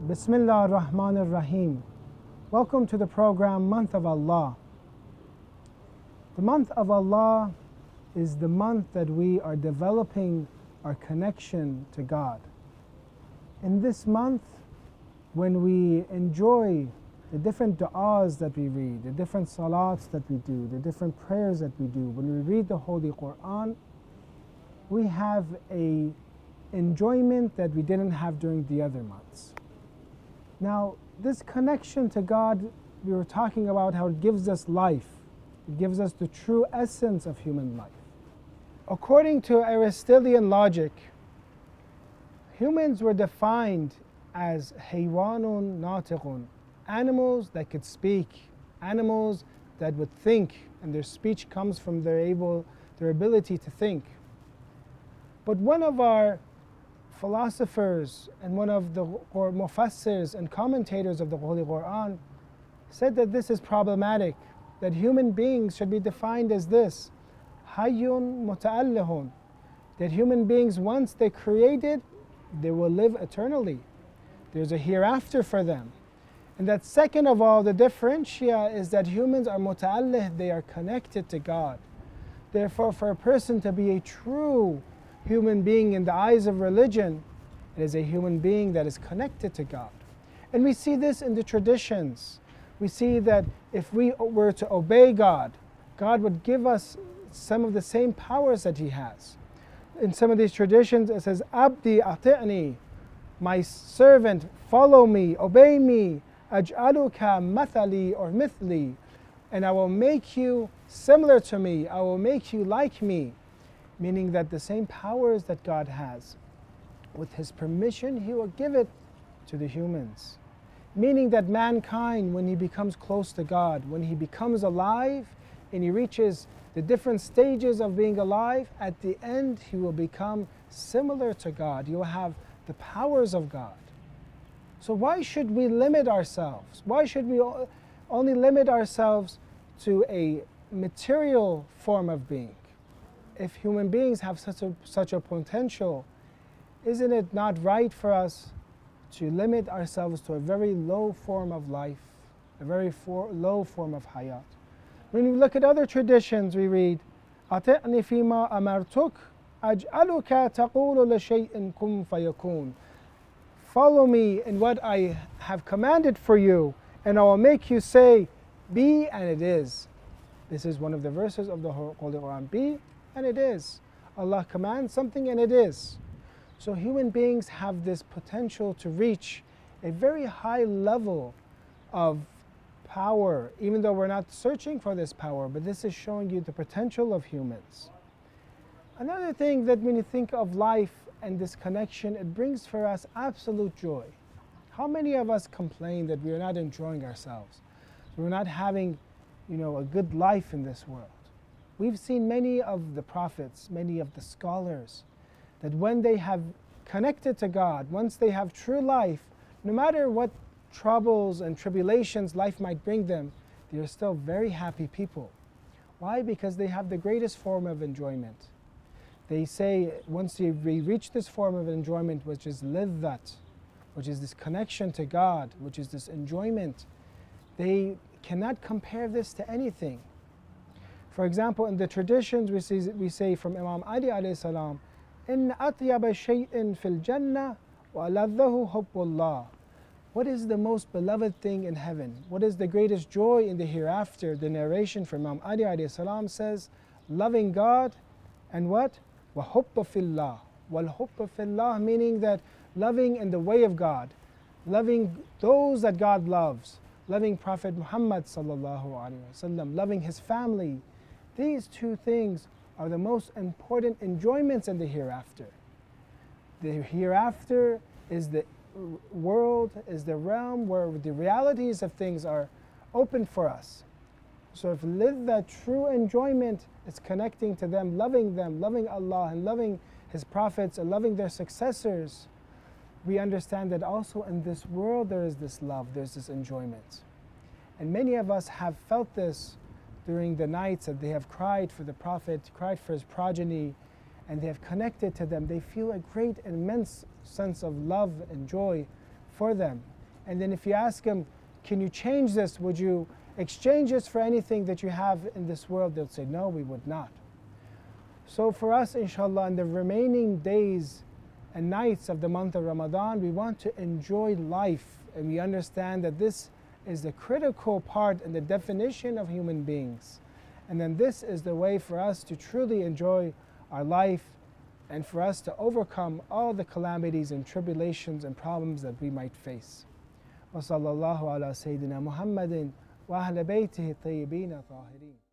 Bismillah ar-Rahman ar-Rahim. Welcome to the program Month of Allah. The month of Allah is the month that we are developing our connection to God. In this month, when we enjoy the different du'as that we read, the different salats that we do, the different prayers that we do, when we read the Holy Quran, we have a enjoyment that we didn't have during the other months. Now, this connection to God, we were talking about how it gives us life. It gives us the true essence of human life. According to Aristotelian logic, humans were defined as haywanun natiqun, animals that could speak, animals that would think, and their speech comes from their ability to think. But one of our philosophers and one of the mufassirs and commentators of the Holy Quran said that this is problematic, that human beings should be defined as this, hayyun muta'allihun, that human beings, once they're created, they will live eternally. There's a hereafter for them. And that second of all, the differentia is that humans are muta'allih, they are connected to God. Therefore, for a person to be a true human being in the eyes of religion, it is a human being that is connected to God. And we see this in the traditions. We see that if we were to obey God, God would give us some of the same powers that He has. In some of these traditions it says, Abdi ati'ni, my servant, follow me, obey me, aj'aluka mathali or mithli, and I will make you similar to me, I will make you like me. Meaning that the same powers that God has, with His permission, He will give it to the humans. Meaning that mankind, when he becomes close to God, when he becomes alive and he reaches the different stages of being alive, at the end he will become similar to God. He will have the powers of God. So why should we limit ourselves? Why should we only limit ourselves to a material form of being? If human beings have such a potential, isn't it not right for us to limit ourselves to a very low form of life, a very low form of hayat? When we look at other traditions, we read, أَطِعْنِ فِيمَا أَمَرْتُكَ أَجْعَلُكَ تَقُولُ لَشَيْءٍ كُن فَيَكُونُ. Follow me in what I have commanded for you, and I will make you say, be and it is. This is one of the verses of the Holy Quran. Be and it is. Allah commands something and it is. So human beings have this potential to reach a very high level of power, even though we're not searching for this power, but this is showing you the potential of humans. Another thing that when you think of life and this connection, it brings for us absolute joy. How many of us complain that we are not enjoying ourselves? We're not having, a good life in this world. We've seen many of the prophets, many of the scholars, that when they have connected to God, once they have true life, no matter what troubles and tribulations life might bring them, they are still very happy people. Why? Because they have the greatest form of enjoyment. They say once we reach this form of enjoyment, which is liddat, which is this connection to God, which is this enjoyment, they cannot compare this to anything. For example, in the traditions we say from Imam Ali alayhi salam, إِنَّ أَطْيَبَ شَيْءٍ فِي الْجَنَّةِ وَأَلَذَّهُ حُبُّ اللَّهِ. What is the most beloved thing in heaven? What is the greatest joy in the hereafter? The narration from Imam Ali alayhi salam says, loving God and what? وَحُبَّ فِي اللَّهِ. وَالْحُبَّ فِي اللَّهِ, meaning that loving in the way of God, loving those that God loves, loving Prophet Muhammad sallallahu alaihi wasallam, loving his family. These two things are the most important enjoyments in the hereafter. The hereafter is the world, is the realm where the realities of things are open for us. So if we live that true enjoyment, it's connecting to them, loving Allah and loving His prophets and loving their successors, we understand that also in this world there is this love, there's this enjoyment. And many of us have felt this during the nights that they have cried for the Prophet, cried for his progeny, and they have connected to them. They feel a great, immense sense of love and joy for them. And then if you ask them, can you change this? Would you exchange this for anything that you have in this world? They'll say, no, we would not. So for us, inshallah, in the remaining days and nights of the month of Ramadan, we want to enjoy life, and we understand that this is the critical part and the definition of human beings. And then this is the way for us to truly enjoy our life and for us to overcome all the calamities and tribulations and problems that we might face. وصلى الله على سيدنا محمد وأهل بيته الطيبين الطاهرين.